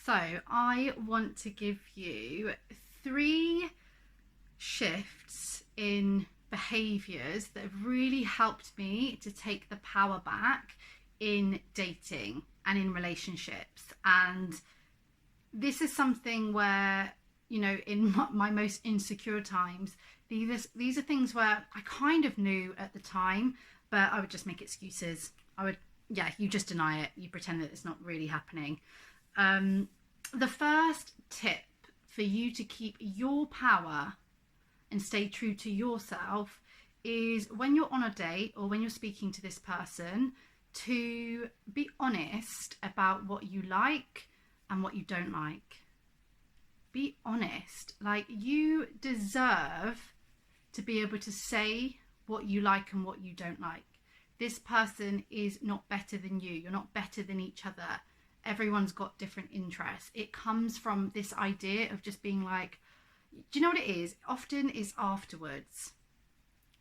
So I want to give you 3 shifts in behaviours that have really helped me to take the power back in dating and in relationships. And this is something where, you know, in my most insecure times, these are things where I kind of knew at the time, but I would just make excuses. You just deny it. You pretend that it's not really happening. The first tip for you to keep your power and stay true to yourself is when you're on a date or when you're speaking to this person, to be honest about what you like and what you don't like. Be honest. Like, you deserve to be able to say what you like and what you don't like. This person is not better than you. You're not better than each other. Everyone's got different interests. It comes from this idea of just being like, do you know what it is? Often is afterwards,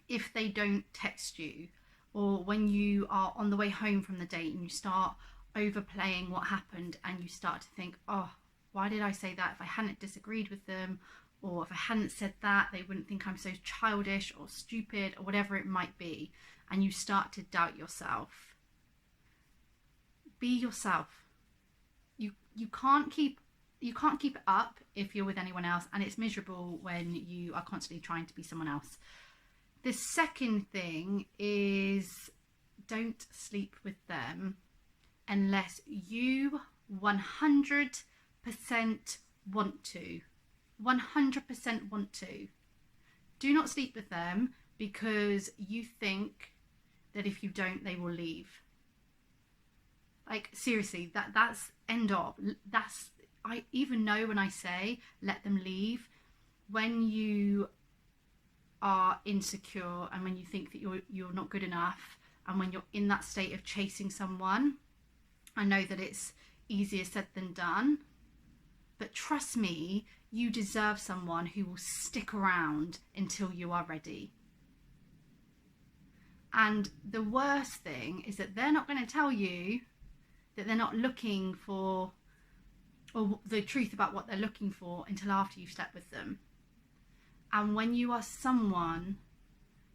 if they don't text you, or when you are on the way home from the date and you start overplaying what happened and you start to think, oh, why did I say that? If I hadn't disagreed with them, or if I hadn't said that, they wouldn't think I'm so childish or stupid or whatever it might be. And you start to doubt yourself. Be yourself. You can't keep it up if you're with anyone else, and it's miserable when you are constantly trying to be someone else. The second thing is, don't sleep with them unless you 100% want to. 100% want to. Do not sleep with them because you think that if you don't, they will leave. Like, seriously, that's end of. I even know when I say let them leave, when you are insecure and when you think that you're not good enough, and when you're in that state of chasing someone, I know that it's easier said than done, but trust me, you deserve someone who will stick around until you are ready. And the worst thing is that they're not going to tell you that they're not looking for, or the truth about what they're looking for, until after you've slept with them. And when you are someone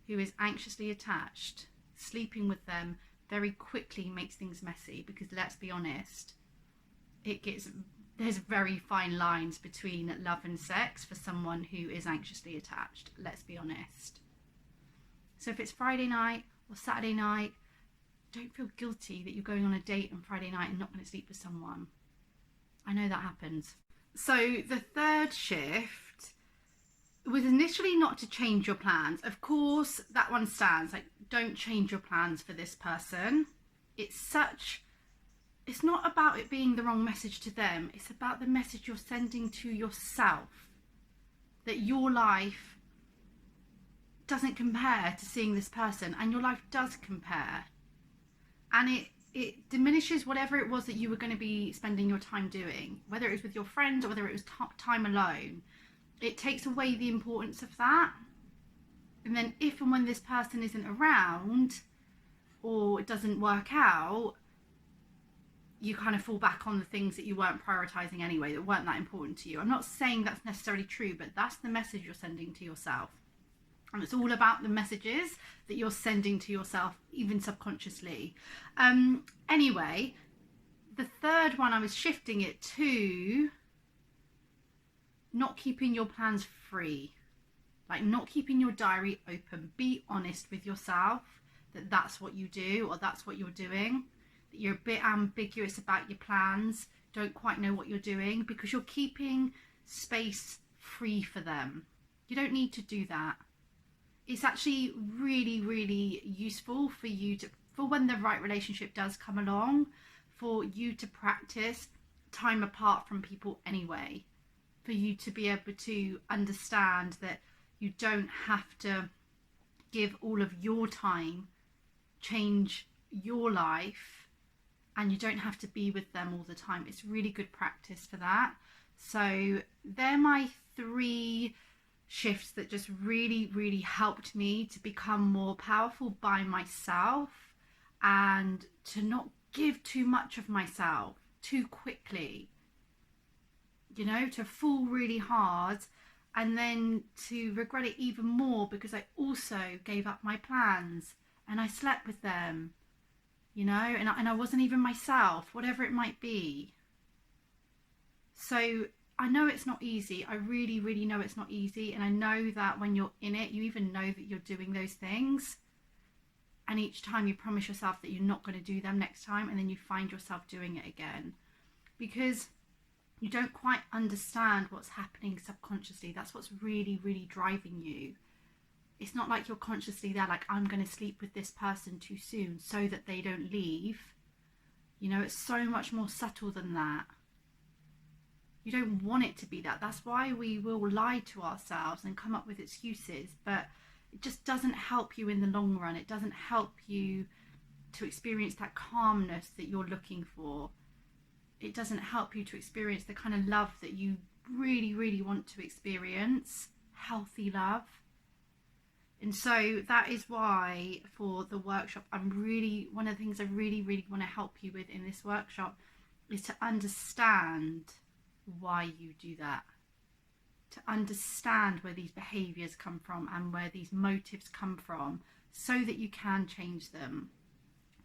who is anxiously attached, sleeping with them very quickly makes things messy, because let's be honest, there's very fine lines between love and sex for someone who is anxiously attached. Let's be honest. So if it's Friday night or Saturday night, don't feel guilty that you're going on a date on Friday night and not going to sleep with someone. I know that happens. So the third shift was initially not to change your plans. Of course, that one stands. Like, don't change your plans for this person. It's not about it being the wrong message to them. It's about the message you're sending to yourself, that your life doesn't compare to seeing this person, and your life does compare. And it diminishes whatever it was that you were going to be spending your time doing, whether it was with your friends or whether it was time alone. It takes away the importance of that. And then if and when this person isn't around, or it doesn't work out, you kind of fall back on the things that you weren't prioritizing anyway, that weren't that important to you. I'm not saying that's necessarily true, but that's the message you're sending to yourself. And it's all about the messages that you're sending to yourself, even subconsciously. Anyway, the third one, I was shifting it to not keeping your plans free. Like, not keeping your diary open. Be honest with yourself that that's what you do, or that's what you're doing. That you're a bit ambiguous about your plans, don't quite know what you're doing, because you're keeping space free for them. You don't need to do that. It's actually really, really useful for you for when the right relationship does come along, for you to practice time apart from people anyway, for you to be able to understand that you don't have to give all of your time, change your life, and you don't have to be with them all the time. It's really good practice for that. So they're my 3 shifts that just really, really helped me to become more powerful by myself, and to not give too much of myself too quickly. you know, to fall really hard and then to regret it even more because I also gave up my plans and I slept with them, you know, and I wasn't even myself, whatever it might be. So I know it's not easy. I really, really know it's not easy. And I know that when you're in it, you even know that you're doing those things. And each time you promise yourself that you're not going to do them next time, and then you find yourself doing it again. Because you don't quite understand what's happening subconsciously. That's what's really, really driving you. It's not like you're consciously there, like, I'm going to sleep with this person too soon so that they don't leave. You know, it's so much more subtle than that. You don't want it to be that. That's why we will lie to ourselves and come up with excuses, but it just doesn't help you in the long run. It doesn't help you to experience that calmness that you're looking for. It doesn't help you to experience the kind of love that you really, really want to experience, healthy love. And so that is why for the workshop, one of the things I really, really want to help you with in this workshop is to understand why you do that, to understand where these behaviors come from and where these motives come from so that you can change them.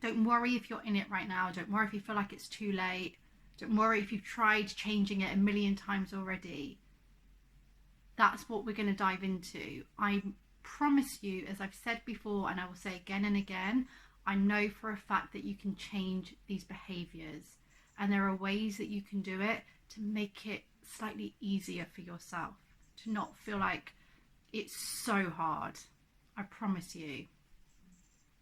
Don't worry if you're in it right now. Don't worry if you feel like it's too late. Don't worry if you've tried changing it a million times already. That's what we're going to dive into. I promise you, as I've said before, and I will say again and again, I know for a fact that you can change these behaviors, and there are ways that you can do it to make it slightly easier for yourself, to not feel like it's so hard. I promise you.